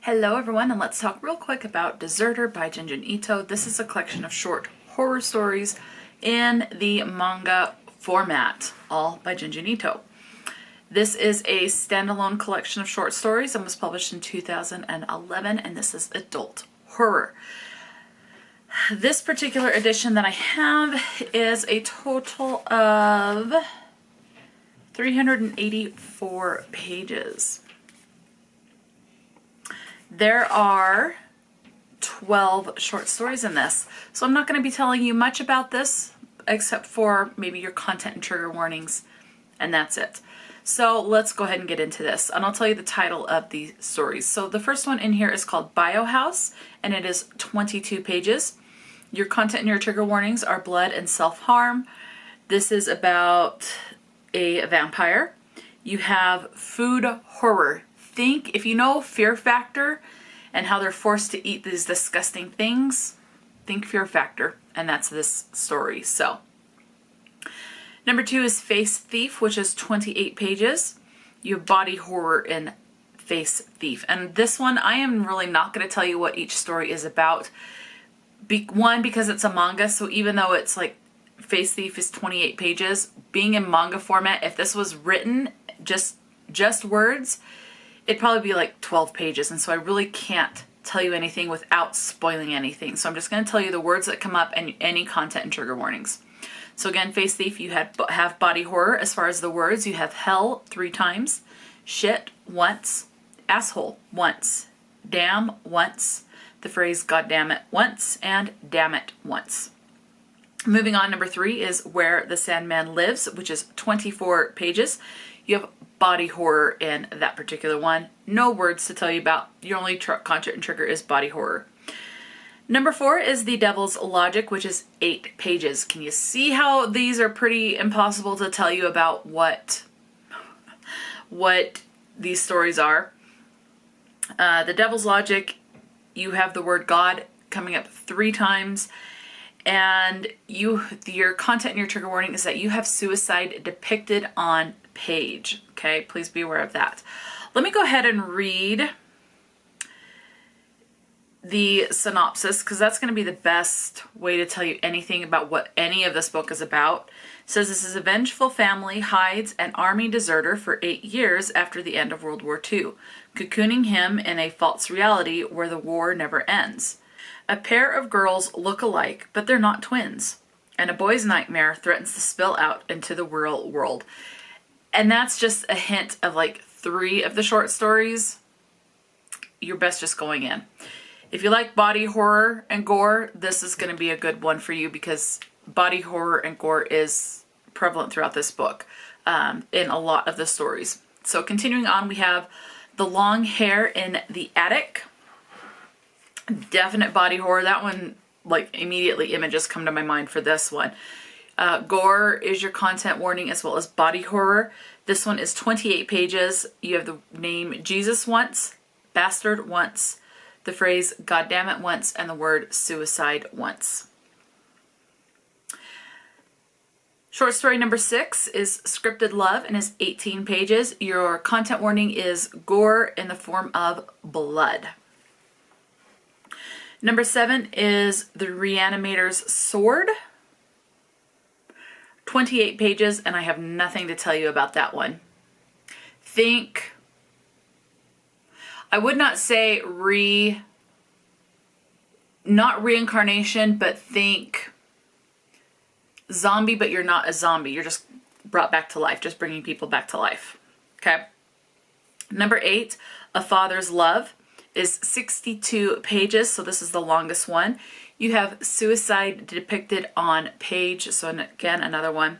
Hello everyone, and let's talk real quick about Deserter by Junji Ito. This is a collection of short horror stories in the manga format, all by Junji Ito. This is a standalone collection of short stories and was published in 2011, and this is adult horror. This particular edition that I have is a total of 384 pages. There are 12 short stories in this, so I'm not going to be telling you much about this except for maybe your content and trigger warnings, and that's it. So let's go ahead and get into this, and I'll tell you the title of the stories. So the first one in here is called Biohouse, and it is 22 pages. Your content and your trigger warnings are blood and self-harm. This is about a vampire. You have food horror. Think, if you know Fear Factor and how they're forced to eat these disgusting things, think Fear Factor, and that's this story. So, number 2 is Face Thief, which is 28 pages. You have body horror in Face Thief. And this one, I am really not going to tell you what each story is about. One, because it's a manga, so even though it's like Face Thief is 28 pages, being in manga format, if this was written just words, it'd probably be like 12 pages, and so I really can't tell you anything without spoiling anything. So I'm just going to tell you the words that come up and any content and trigger warnings. So again, Face Thief, you have body horror as far as the words. You have hell 3 times, shit once, asshole once, damn once, the phrase God damn it once, and damn it once. Moving on, number 3 is Where the Sandman Lives, which is 24 pages. You have body horror in that particular one. No words to tell you about. Your only content and trigger is body horror. Number 4 is The Devil's Logic, which is 8 pages. Can you see how these are pretty impossible to tell you about what these stories are? The Devil's Logic, you have the word God coming up 3 times. And your content and your trigger warning is that you have suicide depicted on page. Okay, please be aware of that. Let me go ahead and read the synopsis, because that's going to be the best way to tell you anything about what any of this book is about. It says this is a vengeful family hides an army deserter for 8 years after the end of World War II, cocooning him in a false reality where the war never ends. A pair of girls look alike, but they're not twins, and a boy's nightmare threatens to spill out into the real world. And that's just a hint of like 3 of the short stories. You're best just going in. If you like body horror and gore, this is going to be a good one for you, because body horror and gore is prevalent throughout this book in a lot of the stories. So continuing on, we have The Long Hair in the Attic. Definite body horror. That one, like, immediately images come to my mind for this one. Gore is your content warning as well as body horror. This one is 28 pages. You have the name Jesus once, bastard once, the phrase God damn it once, and the word suicide once. Short story number 6 is Scripted Love and is 18 pages. Your content warning is gore in the form of blood. Number 7 is The Reanimator's Sword. 28 pages, and I have nothing to tell you about that one. Think, I would not say not reincarnation, but think zombie, but you're not a zombie. You're just brought back to life, just bringing people back to life. Okay. Number 8, A Father's Love, is 62 pages, so this is the longest one. You have suicide depicted on page, so again, another one.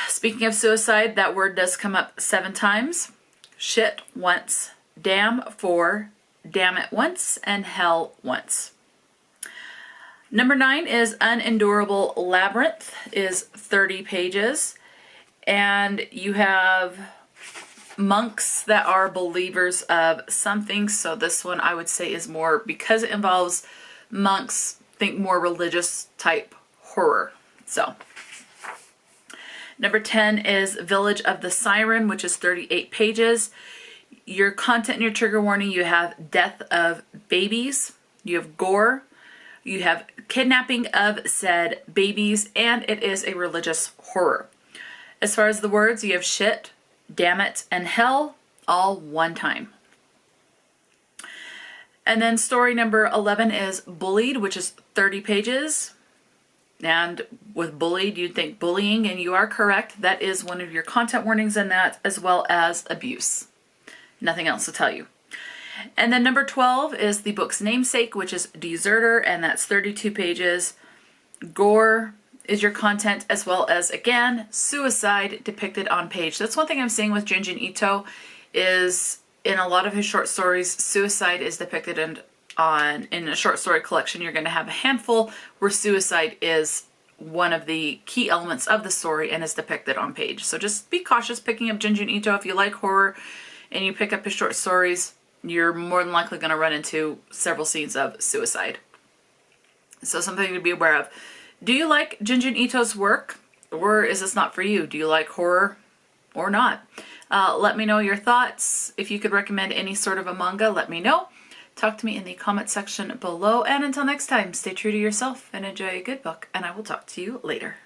Speaking of suicide, that word does come up 7 times. Shit once, damn 4, damn it once, and hell once. Number 9 is Unendurable Labyrinth, is 30 pages, and you have monks that are believers of something. So this one I would say is more, because it involves monks, think more religious type horror. So number 10 is Village of the Siren, which is 38 pages. Your content and your trigger warning, you have death of babies, you have gore, you have kidnapping of said babies, and it is a religious horror. As far as the words, you have shit, damn it, and hell, all one time. And then story number 11 is Bullied, which is 30 pages. And with bullied, you'd think bullying, and you are correct. That is one of your content warnings in that, as well as abuse. Nothing else to tell you. And then number 12 is the book's namesake, which is Deserter, and that's 32 pages. Gore is your content, as well as, again, suicide depicted on page. That's one thing I'm seeing with Junji Ito is in a lot of his short stories, suicide is depicted in a short story collection. You're going to have a handful where suicide is one of the key elements of the story and is depicted on page. So just be cautious picking up Junji Ito. If you like horror and you pick up his short stories, you're more than likely going to run into several scenes of suicide. So something to be aware of. Do you like Junji Ito's work, or is this not for you? Do you like horror or not? Let me know your thoughts. If you could recommend any sort of a manga, let me know. Talk to me in the comment section below. And until next time, stay true to yourself and enjoy a good book. And I will talk to you later.